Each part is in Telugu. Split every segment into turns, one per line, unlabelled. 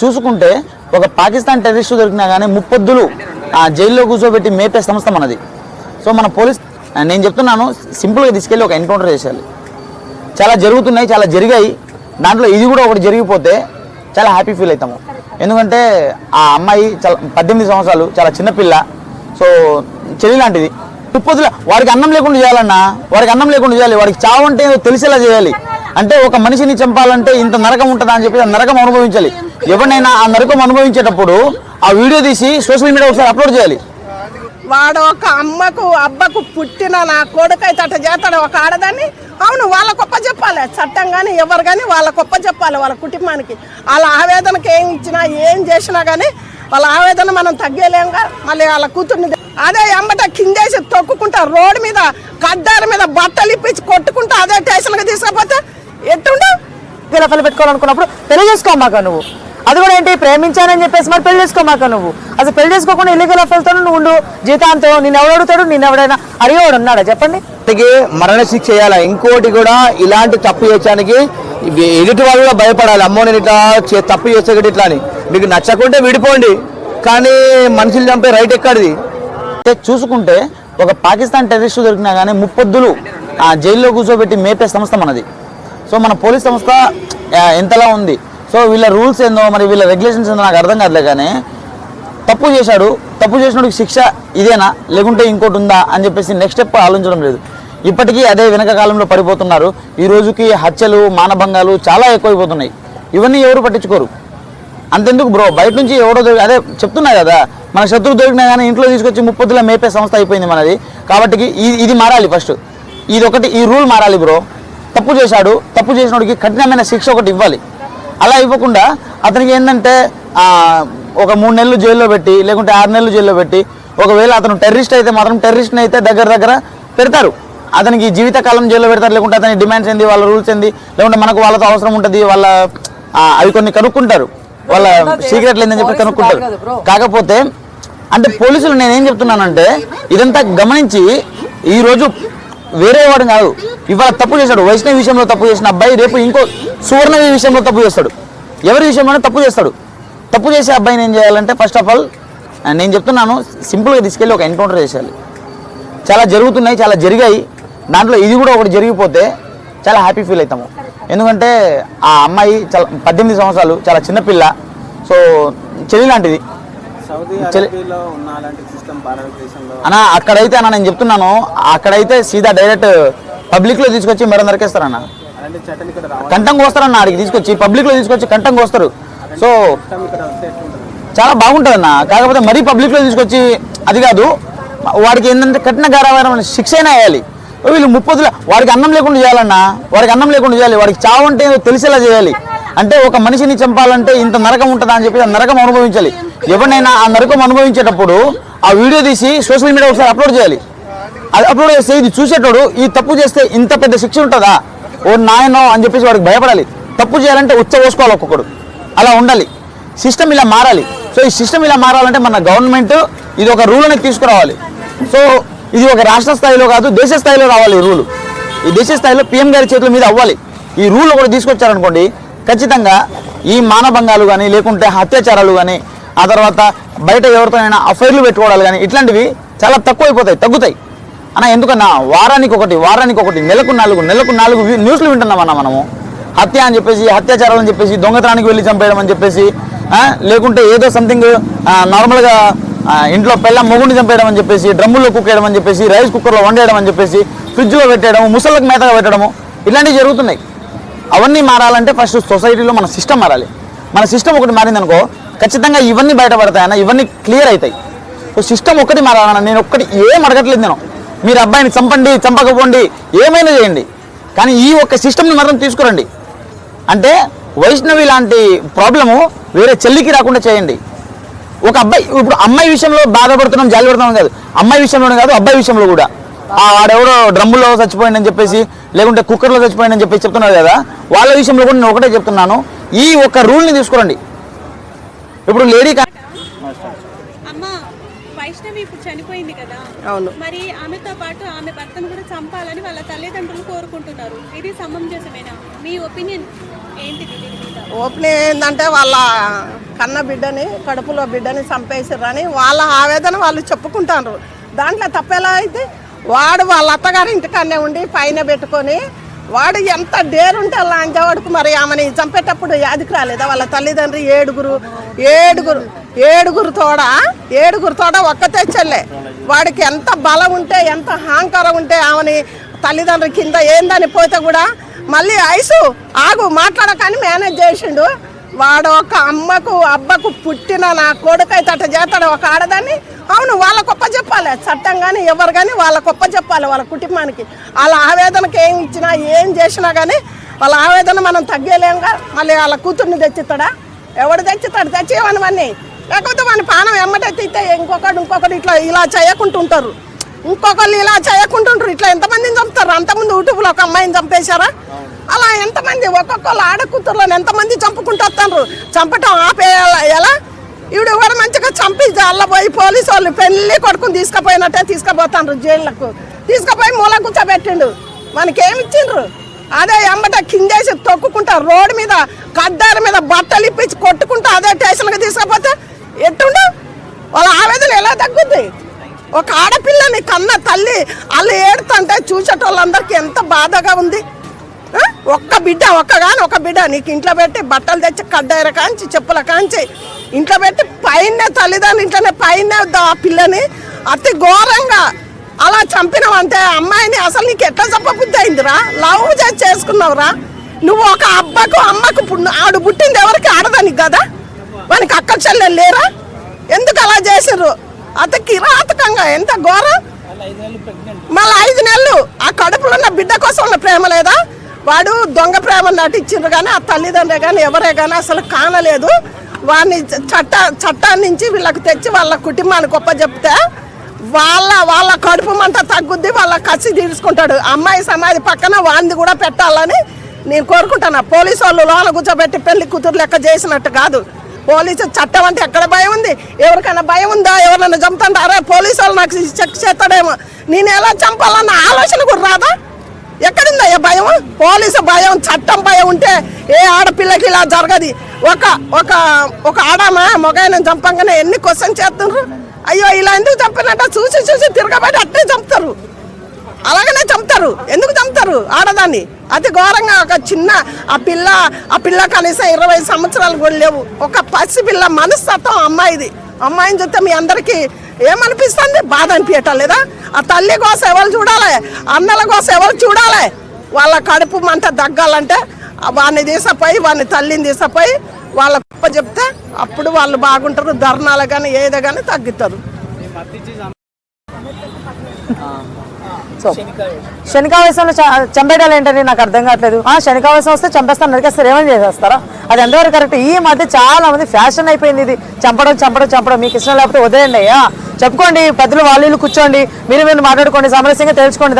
చూసుకుంటే ఒక పాకిస్తాన్ టెర్రరిస్టు దొరికినా కానీ ముప్పొద్దులు జైల్లో కూర్చోబెట్టి మేపే సంస్థ మనది. సో మన పోలీస్ నేను చెప్తున్నాను సింపుల్గా తీసుకెళ్ళి ఒక ఎన్కౌంటర్ చేసేయాలి. చాలా జరుగుతున్నాయి, చాలా జరిగాయి. దాంట్లో ఇది కూడా ఒకటి జరిగిపోతే చాలా హ్యాపీ ఫీల్ అవుతాము. ఎందుకంటే ఆ అమ్మాయి చాలా 18 సంవత్సరాలు, చాలా చిన్నపిల్ల. సో చెల్లి లాంటిది. ముప్పొద్దుల వాడికి అన్నం లేకుండా చేయాలన్నా, వాడికి అన్నం లేకుండా చేయాలి. వాడికి చావు అంటే తెలిసేలా చేయాలి. అంటే ఒక మనిషిని చంపాలంటే ఇంత నరకం ఉంటుందా అని చెప్పి ఆ నరకం అనుభవించాలి. ఎవరినైనా ఆ నరకం అనుభవించేటప్పుడు ఆ వీడియో తీసి సోషల్ మీడియా ఒకసారి అప్లోడ్ చేయాలి.
వాడు ఒక అమ్మకు అబ్బకు పుట్టిన నా కొడుకు అయితే అట్లా చేస్తాడు ఒక ఆడదాన్ని. అవును, వాళ్ళ గొప్ప చెప్పాలి. చట్టం కానీ ఎవరు కానీ వాళ్ళ గొప్ప చెప్పాలి. వాళ్ళ కుటుంబానికి వాళ్ళ ఆవేదనకి ఏం ఇచ్చినా ఏం చేసినా కానీ వాళ్ళ ఆవేదన మనం తగ్గలేంగా. మళ్ళీ వాళ్ళ కూతుర్ని అదే ఎంబట కిందేసి తొక్కుకుంటా రోడ్డు మీద కడ్డాల మీద బట్టలు ఇప్పించి కొట్టుకుంటా అదే స్టేషన్కి తీసుకపోతే ఎట్టుండే
గిలఫలు పెట్టుకోవాలనుకున్నప్పుడు పెళ్లి చేసుకోమాక నువ్వు. అది కూడా ఏంటి, ప్రేమించానని చెప్పేసి మరి పెళ్లి చేసుకోమాక నువ్వు. అసలు పెళ్లి చేసుకోకుండా ఇల్లీగల్ అఫైర్తో నువ్వు ఉండు జీతాంతో. నేను ఎవడు అడుగుతాడు, నేను ఎవడైనా అడిగేవాడు ఉన్నాడా చెప్పండి?
మరణ శిక్ష చేయాలి. ఇంకోటి కూడా ఇలాంటి తప్పు చేయడానికి ఎదుటి వాళ్ళు కూడా భయపడాలి. అమ్మో నేను ఇట్లా తప్పు చేస్తే ఇట్లా అని. మీకు నచ్చకుంటే విడిపోండి, కానీ మనుషులు చంపే రైట్ ఎక్కడిది? చూసుకుంటే ఒక పాకిస్తాన్ టెర్రరిస్టు దొరికినా కానీ ముప్పొద్దులు జైల్లో కూర్చోబెట్టి మేపే సంస్థ మనది. సో మన పోలీస్ సంస్థ ఎంతలా ఉంది. సో వీళ్ళ రూల్స్ ఏందో మరి వీళ్ళ రెగ్యులేషన్స్ ఏందో నాకు అర్థం కాదులే. కానీ తప్పు చేశాడు, తప్పు చేసినోడికి శిక్ష ఇదేనా లేకుంటే ఇంకోటి ఉందా అని చెప్పేసి నెక్స్ట్ స్టెప్ ఆలోచించడం లేదు. ఇప్పటికీ అదే వెనక కాలంలో పడిపోతున్నారు. ఈ రోజుకి హత్యలు, మానభంగాలు చాలా ఎక్కువైపోతున్నాయి. ఇవన్నీ ఎవరు పట్టించుకోరు. అంతెందుకు బ్రో, బయట నుంచి ఎవడో అదే చెప్తున్నా కదా, మన శత్రువు దొరికినా కానీ ఇంట్లో తీసుకొచ్చి ముప్పొద్దులా మేపే సంస్థ అయిపోయింది మనది. కాబట్టి ఇది మారాలి. ఫస్ట్ ఇది ఒకటి, ఈ రూల్ మారాలి బ్రో. తప్పు చేశాడు, తప్పు చేసినోడికి కఠినమైన శిక్ష ఒకటి ఇవ్వాలి. అలా ఇవ్వకుండా అతనికి ఏంటంటే ఒక 3 నెలలు జైల్లో పెట్టి లేకుంటే 6 నెలలు జైల్లో పెట్టి, ఒకవేళ అతను టెర్రరిస్ట్ అయితే మాత్రం టెర్రరిస్ట్ని అయితే దగ్గర పెడతారు. అతనికి జీవితకాలం జైల్లో పెడతారు. లేకుంటే అతని డిమాండ్స్ ఏంది, వాళ్ళ రూల్స్ ఏంది, లేకుంటే మనకు వాళ్ళతో అవసరం ఉంటుంది, వాళ్ళ అవి కొన్ని కనుక్కుంటారు, వాళ్ళ సీక్రెట్లు ఏందని చెప్పి కనుక్కుంటారు. కాకపోతే అంటే పోలీసులు నేనేం చెప్తున్నానంటే ఇదంతా గమనించి ఈరోజు వేరే వాడు కాదు, ఇవాళ తప్పు చేశాడు, వైష్ణవి విషయంలో తప్పు చేసిన అబ్బాయి రేపు ఇంకో సువర్ణవి విషయంలో తప్పు చేస్తాడు. ఎవరి విషయంలోనే తప్పు చేస్తాడు. తప్పు చేసే అబ్బాయిని ఏం చేయాలంటే ఫస్ట్ ఆఫ్ ఆల్ నేను చెప్తున్నాను సింపుల్గా తీసుకెళ్ళి ఒక ఎన్కౌంటర్ చేసేయాలి. చాలా జరుగుతున్నాయి, చాలా జరిగాయి. దాంట్లో ఇది కూడా ఒకటి జరిగిపోతే చాలా హ్యాపీ ఫీల్ అవుతాము. ఎందుకంటే ఆ అమ్మాయి చాలా 18 సంవత్సరాలు, చాలా చిన్నపిల్ల. సో చెల్లి లాంటిది. అన్నా అక్కడైతే అన్న నేను చెప్తున్నాను, అక్కడైతే సీదా డైరెక్ట్ పబ్లిక్లో తీసుకొచ్చి మెడ నరికేస్తారన్న. కంఠం కోస్తారన్న, ఆడికి తీసుకొచ్చి పబ్లిక్లో తీసుకొచ్చి కంఠం కోస్తారు. సో చాలా బాగుంటుంది అన్న. కాకపోతే మరీ పబ్లిక్లో తీసుకొచ్చి అది కాదు, వాడికి ఏంటంటే కఠిన గారావారమైన శిక్ష అయినా వేయాలి. వీళ్ళు ముప్పొద్దుల వాడికి అన్నం లేకుండా చేయాలన్నా, వాడికి అన్నం లేకుండా చేయాలి. వాడికి చావు అంటే తెలిసేలా చేయాలి. అంటే ఒక మనిషిని చంపాలంటే ఇంత నరకం ఉంటుందా అని చెప్పి ఆ నరకం అనుభవించాలి. ఎవరినైనా ఆ నరకం అనుభవించేటప్పుడు ఆ వీడియో తీసి సోషల్ మీడియా ఒకసారి అప్లోడ్ చేయాలి. అది అప్లోడ్ చేస్తే ఇది చూసేటోడు ఈ తప్పు చేస్తే ఇంత పెద్ద శిక్ష ఉంటుందా ఓ నాయనో అని చెప్పేసి వాడికి భయపడాలి. తప్పు చేయాలంటే ఉచ్చ పోసుకోవాలి ఒక్కొక్కడు. అలా ఉండాలి. సిస్టమ్ ఇలా మారాలి. సో ఈ సిస్టమ్ ఇలా మారాలంటే మన గవర్నమెంట్ ఇది ఒక రూల్ అనేది తీసుకురావాలి. సో ఇది ఒక రాష్ట్ర స్థాయిలో కాదు, దేశ స్థాయిలో రావాలి ఈ రూలు. ఈ దేశ స్థాయిలో PM గారి చేతుల మీద అవ్వాలి. ఈ రూల్ ఒకటి తీసుకొచ్చారనుకోండి, ఖచ్చితంగా ఈ మానభంగాలు కానీ లేకుంటే అత్యాచారాలు కానీ ఆ తర్వాత బయట ఎవరితోనైనా అఫైర్లు పెట్టుకోవడాలు కానీ ఇట్లాంటివి చాలా తక్కువైపోతాయి, తగ్గుతాయి అన్న. ఎందుకన్నా వారానికి ఒకటి నెలకు 4 న్యూస్లు వింటున్నామన్నా మనము. హత్య అని చెప్పేసి, అత్యాచారాలు అని చెప్పేసి, దొంగతనానికి వెళ్ళి చంపేయడం అని చెప్పేసి, లేకుంటే ఏదో సంథింగ్ నార్మల్గా ఇంట్లో పెళ్ళ మొగుడిని చంపేయడం అని చెప్పేసి, డ్రమ్ముల్లో కుక్కేయడం అని చెప్పేసి, రైస్ కుక్కర్లో వండేయడం అని చెప్పేసి, ఫ్రిడ్జ్లో పెట్టేయడం, ముసళ్ళకు మేతగా పెట్టడము, ఇలాంటివి జరుగుతున్నాయి. అవన్నీ మారాలంటే ఫస్ట్ సొసైటీలో మన సిస్టమ్ మారాలి. మన సిస్టమ్ ఒకటి మారిందనుకో ఖచ్చితంగా ఇవన్నీ బయటపడతాయన్న, ఇవన్నీ క్లియర్ అవుతాయి. సో సిస్టమ్ ఒకటి మారాలన్న. నేను ఒక్కటి ఏం అడగట్లేదు. నేను మీరు అబ్బాయిని చంపండి, చంపకపోండి, ఏమైనా చేయండి, కానీ ఈ ఒక్క సిస్టమ్ని మాత్రం తీసుకురండి. అంటే వైష్ణవి లాంటి ప్రాబ్లము వేరే చెల్లికి రాకుండా చేయండి. ఒక అబ్బాయి ఇప్పుడు అమ్మాయి విషయంలో బాధపడుతున్నాం, జాలి పడుతున్నాం కాదు, అమ్మాయి విషయంలోనే కాదు అబ్బాయి విషయంలో కూడా వాడెవడో డ్రమ్ములో చచ్చిపోయిందని చెప్పేసి లేకుంటే కుక్కర్లో చచ్చిపోయిందని చెప్పేసి చెప్తున్నారు కదా, వాళ్ళ విషయంలో కూడా నేను ఒకటే చెప్తున్నాను, ఈ ఒక్క రూల్ని తీసుకురండి. ఇప్పుడు లేడీ
వైష్ణవి ఇప్పుడు చనిపోయింది కదా, మరి ఆమెతో పాటు ఆమె భర్తను కూడా చంపాలని వాళ్ళ తల్లిదండ్రులు కోరుకుంటున్నారు. ఇది సమంజసమేనా? మీ ఒపీనియన్ ఏంటిది దీని మీద?
ఓపెనింగ్ ఏంటంటే వాళ్ళ కన్న బిడ్డని కడుపులో బిడ్డని చంపేసారని వాళ్ళ ఆవేదన వాళ్ళు చెప్పుకుంటారు. దాంట్లో తప్పేలా అయితే వాడు వాళ్ళ అత్తగారి ఇంటికన్నే ఉండి పైన పెట్టుకొని వాడు ఎంత డేరుంటే అలా అంజవాడుకు మరి ఆమెని చంపేటప్పుడు యాదికి రాలేదా వాళ్ళ తల్లిదండ్రి ఏడుగురు తోడ ఒక్కతే చెల్లె. వాడికి ఎంత బలం ఉంటే ఎంత అహంకారం ఉంటే ఆమెని తల్లిదండ్రి కింద ఏందని పోతే కూడా మళ్ళీ ఐసు ఆగు మాట్లాడకని మేనేజ్ చేసిండు. వాడు ఒక అమ్మకు అబ్బకు పుట్టిన నా కొడుకైతే అట్ట చేస్తాడు ఒక ఆడదాన్ని. అవును వాళ్ళ గొప్ప చెప్పాలి చట్టం కానీ ఎవరు కానీ వాళ్ళ గొప్ప చెప్పాలి వాళ్ళ కుటుంబానికి. వాళ్ళ ఆవేదనకి ఏం ఇచ్చినా ఏం చేసినా కానీ వాళ్ళ ఆవేదన మనం తగ్గలేంగా. మళ్ళీ వాళ్ళ కూతుర్ని తెచ్చిస్తాడా? ఎవడు తెచ్చిస్తాడు? తెచ్చేవనివన్నీ లేకపోతే మన పానం ఎమ్మటెత్తితే ఇంకొకటి ఇట్లా ఇలా చేయకుంటుంటారు. ఇంకొకళ్ళు ఇలా చేయకుంటుంటారు. ఇట్లా ఎంతమందిని చంపుతారు? అంతకుముందు యూట్యూబ్లో ఒక అమ్మాయిని చంపేశారా? అలా ఎంతమంది ఒక్కొక్కళ్ళు ఆడకూతుర్లను ఎంతమంది చంపుకుంటూ వస్తారు. చంపటం ఆపేయాలా? ఎలా? ఇవిడు కూడా మంచిగా చంపి అల్లబోయి పోలీసు వాళ్ళు పెళ్లి కొడుకుని తీసుకుపోయినట్టే తీసుకుపోతాండ్రు. జైళ్ళకు తీసుకుపోయి మూల కూర్చోబెట్టిండు. మనకేమి ఇచ్చిండ్రు? అదే ఎమ్మట కిందేసి తొక్కుకుంటా రోడ్డు మీద కడ్డారి మీద బట్టలు ఇప్పించి కొట్టుకుంటా అదే స్టేషన్కి తీసుకుపోతే ఎట్టుండు? వాళ్ళ ఆవేదన ఎలా తగ్గుద్ది? ఒక ఆడపిల్లని కన్న తల్లి వాళ్ళు ఏడుతుంటే చూసేటోళ్ళందరికీ ఎంత బాధగా ఉంది. ఒక్క బిడ్డ నీకు ఇంట్లో పెట్టి బట్టలు తెచ్చి కడ్డాయిర కాంచి చెప్పుల కాంచి ఇంట్లో పెట్టి పైన తల్లిదండ్రులు ఇంట్లోనే పైన ఆ పిల్లని అతి ఘోరంగా అలా చంపినావంటే అమ్మాయిని అసలు నీకు ఎట్లా చెప్పబుద్ధి అయిందిరా? లవ్ చేసుకున్నావురా నువ్వు? ఒక అబ్బకు అమ్మకు ఆడు పుట్టింది ఎవరికి? ఆడదానికి కదా. వానికి అక్క చెల్లెలు లేరా? ఎందుకు అలా చేసారు? అతి కిరాతకంగా ఎంత ఘోరం. మళ్ళీ 5 నెలలు ఆ కడుపులో ఉన్న బిడ్డ కోసం ఉన్న ప్రేమ లేదా? వాడు దొంగ ప్రేమ నటించిండ్రు కానీ ఆ తల్లిదండ్రులే కానీ ఎవరే కానీ అసలు కానలేదు. వాడిని చట్టాన్ని నుంచి వీళ్ళకి తెచ్చి వాళ్ళ కుటుంబానికి గొప్ప చెప్తే వాళ్ళ కడుపు మంట తగ్గుద్ది. వాళ్ళ కసి తీర్చుకుంటాడు. అమ్మాయి సమాధి పక్కన వాడిని కూడా పెట్టాలని నేను కోరుకుంటున్నా. పోలీసు వాళ్ళు లోన కూర్చోబెట్టి పెళ్లి కూతురు లెక్క చేసినట్టు కాదు. పోలీసు చట్టం అంటే ఎక్కడ భయం ఉంది? ఎవరికైనా భయం ఉందా? ఎవరైనా చంపుతుంటే అరే పోలీసు వాళ్ళు నాకు చెక్ చేస్తాడేమో నేను ఎలా చంపాలన్న ఆలోచన కూడా రాదా? ఎక్కడుందయ్యా భయం? పోలీసు భయం చట్టం భయం ఉంటే ఏ ఆడపిల్లకి ఇలా జరగదు. ఒక ఆడమా మొగాయన చంపంగానే ఎన్ని క్వశ్చన్ చేస్తున్నారు. అయ్యో ఇలా ఎందుకు చంపినట్ట చూసి తిరగబడి అట్టే చంపుతారు. అలాగనే చంపుతారు. ఎందుకు చంపుతారు ఆడదాన్ని? అతి ఘోరంగా ఒక చిన్న ఆ పిల్ల కనీసం 20 సంవత్సరాలు కూడా లేవు. ఒక పసిపిల్ల మనస్తత్వం అమ్మాయిది. అమ్మాయిని చూస్తే మీ అందరికీ ఏమనిపిస్తుంది? బాధ అనిపించటం లేదా? ఆ తల్లి కోసం ఎవరు చూడాలి? అన్నల కోసం ఎవరు చూడాలి? వాళ్ళ కడుపు మంట దగ్గాలంటే వాడిని తీసపోయి వాడిని తల్లిని తీసపోయి వాళ్ళ గొప్ప చెప్తే అప్పుడు వాళ్ళు బాగుంటారు. ధర్నాలు కానీ ఏదో కానీ తగ్గుతారు.
సో శనికావేశంలో చంపేయడాలు ఏంటని నాకు అర్థం కావట్లేదు. శనికావేశం వస్తే చంపేస్తాను, నరికేస్తారు, ఏమని చేసేస్తారా? అది ఎంతవరకు కరెక్ట్? ఈ మధ్య చాలా మంది ఫ్యాషన్ అయిపోయింది ఇది చంపడం. మీకు ఇష్టం లేకపోతే వదిలేండి అయ్యా, చెప్పుకోండి. పెద్దలు వాళ్ళు కూర్చోండి, మీరు మాట్లాడుకోండి, సామరస్యంగా తేల్చుకోండి.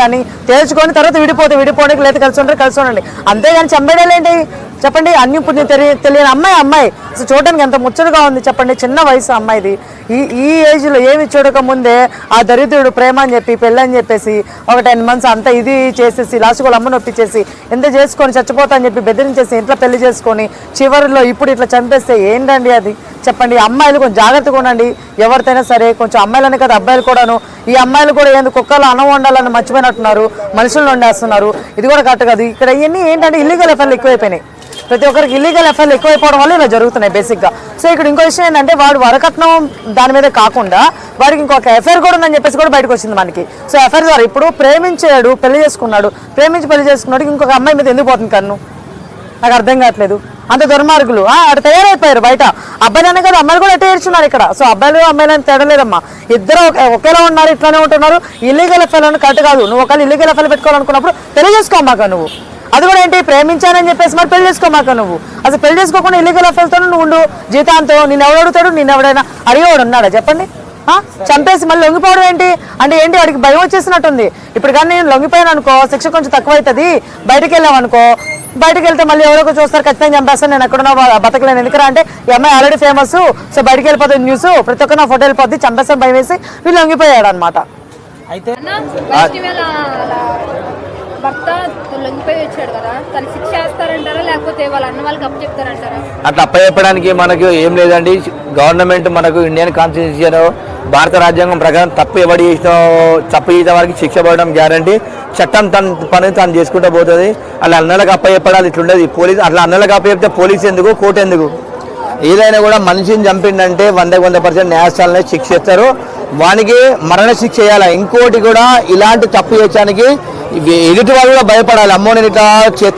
తర్వాత విడిపోండి, లేదా కలిసి ఉండండి. అంతేగాని చంపేయడాలు ఏంటి చెప్పండి? అన్ని పుణ్యం తెలియని అమ్మాయి అసలు చూడడానికి ఎంత ముచ్చటగా ఉంది చెప్పండి. చిన్న వయసు అమ్మాయిది. ఈ ఏజ్లో ఏమి చూడక ముందే ఆ దరిద్రుడు ప్రేమ అని చెప్పి పెళ్ళి అని చెప్పేసి ఒక 10 months అంతా ఇది చేసేసి లాస్ట్ వాళ్ళ అమ్మను ఒప్పించేసి ఎంత చేసుకొని చచ్చిపోతా అని చెప్పి బెదిరించేసి ఇంట్లో పెళ్లి చేసుకొని చివరిలో ఇప్పుడు ఇట్లా చంపేస్తే ఏంటండి అది చెప్పండి? అమ్మాయిలు కొంచెం జాగ్రత్తగా ఉండండి. ఎవరితైనా సరే కొంచెం అమ్మాయిలనే కదా అబ్బాయిలు కూడాను. ఈ అమ్మాయిలు కూడా ఏంది కుక్కలు అన్నం వండాలని మర్చిపోయినట్టున్నారు, మనుషులను వండేస్తున్నారు. ఇది కూడా కరెక్ట్ కాదు. ఇక్కడ ఇవన్నీ ఏంటంటే ఇల్లీగల్ ఎఫ్ఐఆర్లు ఎక్కువైపోయినాయి. ప్రతి ఒక్కరికి ఇల్లీగల్ ఎఫ్ఐఆర్లు ఎక్కువైపోవడం వల్ల ఇలా జరుగుతున్నాయి బేసిక్గా. సో ఇక్కడ ఇంకో విషయం ఏంటంటే వాడు వరకట్నం దాని మీద కాకుండా వాడికి ఇంకొక ఎఫ్ఐఆర్ కూడా ఉందని చెప్పేసి కూడా బయటకు వచ్చింది మనకి. సో ఎఫ్ఐఆర్ ద్వారా ఇప్పుడు ప్రేమించాడు, పెళ్లి చేసుకున్నాడు, ఇంకొక అమ్మాయి మీద ఎందుకు పోతుంది కన్ను? నాకు అర్థం కావట్లేదు. అంత దుర్మార్గులు అటు తయారైపోయారు బయట. అబ్బాయిలనే కదా అమ్మాయిలు కూడా అట్టే ఏడ్చున్నారు ఇక్కడ. సో అబ్బాయిలు అమ్మాయిలని తేడలేదమ్మా, ఇద్దరు ఒకేలా ఉన్నారు, ఇట్లానే ఉంటున్నారు. ఇల్లీగల్ ఎఫ్ఐఆర్ కరెక్ట్ కాదు. నువ్వు ఒకవేళ ఇల్లీగల్ ఎఫ్ఐఆర్ పెట్టుకోవాలనుకున్నప్పుడు పెళ్లి చేసుకోమాక నువ్వు. అది కూడా ఏంటి? ప్రేమించానని చెప్పేసి మరి పెళ్లి చేసుకోమాక నువ్వు. అసలు పెళ్లి చేసుకోకుండా ఇల్లీగల్ ఎఫ్ఐఆర్తో నువ్వు ఉండు జీతాంతో. నేను ఎవడడుగుతాడు? నేను ఎవడైనా అడిగేవాడు ఉన్నాడా చెప్పండి? చంపేసి మళ్ళీ లొంగిపోవడం ఏంటి? అంటే ఏంటి? వాడికి భయం వచ్చేసినట్టుంది. ఇప్పుడు కానీ నేను లొంగిపోయాను అనుకో, శిక్ష కొంచెం తక్కువ అవుతుంది. బయటకు వెళ్ళామనుకో, బయటకు వెళ్తే మళ్ళీ ఎవరో చూస్తారు, ఖచ్చితంగా చంపేస్తాను, నేను ఎక్కడున్నా బతకలేను. ఎందుకంటే అంటే ఈ అమ్మాయి ఆల్రెడీ ఫేమస్. సో బయటకు వెళ్ళిపోతుంది న్యూస్, ప్రతి ఒక్క నా ఫోటో వెళ్ళిపోద్ది, చంపేస్తాను భయం వేసి వీళ్ళు లొంగిపోయాడు అనమాట.
అయితే
భర్త లొంగిపోయి వచ్చాడు కదా, తనకి శిక్ష వేస్తారంటారా లేకపోతే వాళ్ళ అన్న వాళ్ళకి అప్పు చెప్తారంటారా?
అట్లా అప్పచెప్పడానికి మనకు ఏం లేదండి. గవర్నమెంట్ మనకు ఇండియన్ కాన్స్టిట్యూషన్ భారత రాజ్యాంగం ప్రకారం తప్పు ఎవరు చేసిన తప్పు చేసిన వారికి శిక్ష పడడం గ్యారంటీ. చట్టం తన పని తాను చేసుకుంటూ పోతుంది. అలా అన్నలకు అప్పచెప్పడాలి ఇట్లుండదు. పోలీసు అట్లా అన్నలకు అప్పచెప్తే పోలీసు ఎందుకు, కోర్టు ఎందుకు? ఏదైనా కూడా మనిషిని చంపిండంటే 100% న్యాయస్థానాలనే శిక్ష ఇస్తారు. వానికి మరణ శిక్ష చేయాలి. ఇంకోటి కూడా ఇలాంటి తప్పు చేయడానికి ఎదుటి వాళ్ళు కూడా భయపడాలి. అమ్మో నేను ఇట్లా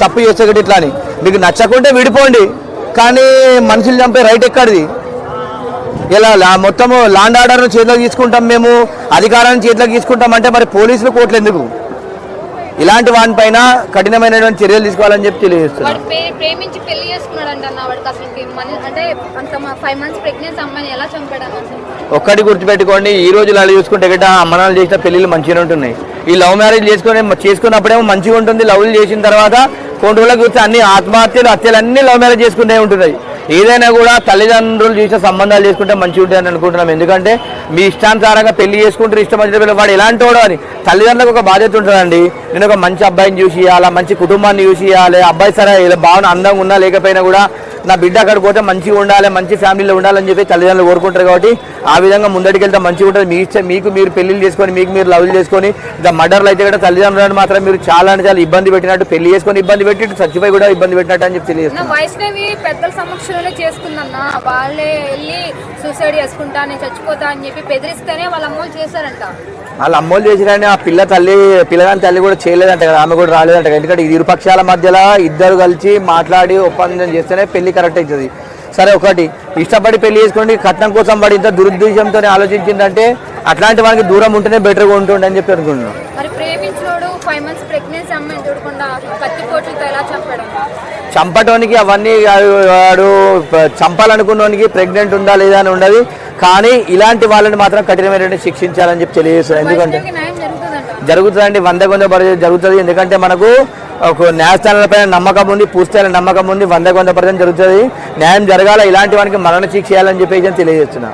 తప్పు చేస్తే ఇట్లా అని. మీకు నచ్చకుంటే విడిపోండి, కానీ మనుషులు చంపే రైట్ ఎక్కడిది? ఇలా మొత్తము లాండ్ ఆర్డర్ను చేతిలోకి తీసుకుంటాం, మేము అధికారాన్ని చేతిలోకి తీసుకుంటాం అంటే మరి పోలీసులు కోర్టులు ఎందుకు? ఇలాంటి వాటిపైన కఠినమైనటువంటి చర్యలు తీసుకోవాలని చెప్పి తెలియజేస్తున్నాను.
ప్రేమించి పెళ్లి చేసుకున్నాడు వాడికి అసలు అంటే అంత 5 months ప్రెగ్నెన్సీ అమ్మాయిని ఎలా చంపాడు?
ఒక్కటి గుర్తుపెట్టుకోండి, ఈ రోజులు అలా చూసుకుంటే గట్ట అమ్మనాలు చేసిన పెళ్ళిళ్ళు మంచిగా ఉంటున్నాయి. ఈ లవ్ మ్యారేజ్ చేసుకున్నప్పుడేమో మంచిగా ఉంటుంది. లవ్లు చేసిన తర్వాత కొన్ని రోజులకు చూస్తే అన్ని ఆత్మహత్యలు, హత్యలు అన్ని లవ్ మ్యారేజ్ చేసుకుంటే ఉంటున్నాయి. ఏదైనా కూడా తల్లిదండ్రులు చేసిన సంబంధాలు చేసుకుంటే మంచిగా ఉంటాయని అనుకుంటున్నాం. ఎందుకంటే మీ ఇష్టానుసారంగా పెళ్లి చేసుకుంటారు, ఇష్టం వచ్చిన పిల్లలు వాడు ఎలాంటి వాడు అని తల్లిదండ్రులకు ఒక బాధ్యత ఉంటుందండి. నేను ఒక మంచి అబ్బాయిని చూసి ఇవ్వాలి, మంచి కుటుంబాన్ని చూసి ఇవ్వాలి. అబ్బాయి సరే బాగా అందంగా ఉన్నా లేకపోయినా కూడా నా బిడ్డ అక్కడికి పోతే మంచిగా ఉండాలి, మంచి ఫ్యామిలీలో ఉండాలని చెప్పి తల్లిదండ్రులు కోరుకుంటారు. కాబట్టి ఆ విధంగా ముందడికి వెళ్తే మంచిగా ఉంటుంది. మీ ఇష్టం, మీకు మీరు పెళ్లిళ్ళు చేసుకొని మీకు మీరు లవ్లు చేసుకొని ఇంకా మర్డర్లు అయితే కూడా తల్లిదండ్రులను మాత్రం మీరు చాలా అంటే చాలా ఇబ్బంది పెట్టినట్టు, పెళ్లి చేసుకొని ఇబ్బంది పెట్టి చచ్చిపోయి కూడా ఇబ్బంది పెట్టినట్టు అని చెప్పి తెలియజేస్తున్నాను.
వైష్ణవి పెద్దల సమక్షంలోనే చేసుకుందన్నా, వాళ్ళే వెళ్ళి సూసైడ్ చేసుకుంటా, నేను చచ్చిపోతా అని చెప్పి బెదిరిస్తేనే వాళ్ళ అమ్మోళ్ళు చేశారంట.
వాళ్ళ అమ్మోళ్ళు చేసిరంటే ఆ పిల్లగాని తల్లి కూడా చేయలేదంట కదా, ఆమె కూడా రాలేదంట. ఎందుకంటే ఇరు పక్షాల మధ్యలో ఇద్దరు కలిసి మాట్లాడి ఒప్పందం చేస్తేనే పెళ్లి కరెక్ట్ అవుతుంది. సరే ఒకటి ఇష్టపడి పెళ్లి చేసుకోండి, కట్నం కోసం పడి ఇంత దురుద్దేశంతో ఆలోచించిందంటే అట్లాంటి వానికి దూరం ఉంటేనే బెటర్గా ఉంటుండే అని చెప్పి అనుకుంటున్నాను.
మరి ప్రేమించినోడు 5 months ప్రెగ్నెన్సీ అమ్మాయిని చూడకుండా కత్తిపోట్లతో ఎలా చంపాడు?
చంపటానికి అవన్నీ వాడు చంపాలనుకున్నోనికి ప్రెగ్నెంట్ ఉందా లేదా అని ఉండదు. కానీ ఇలాంటి వాళ్ళని మాత్రం కఠినమైన శిక్షించాలని చెప్పి తెలియజేస్తారు. ఎందుకంటే జరుగుతుందండి, 100% జరుగుతుంది. ఎందుకంటే మనకు ఒక న్యాయస్థానాలపైన నమ్మకం ఉంది, పూర్తిస్థాయిలో నమ్మకం ఉంది. 100% జరుగుతుంది. న్యాయం జరగాల, ఇలాంటి వానికి మరణ శిక్ష చేయాలని చెప్పి తెలియజేస్తున్నా.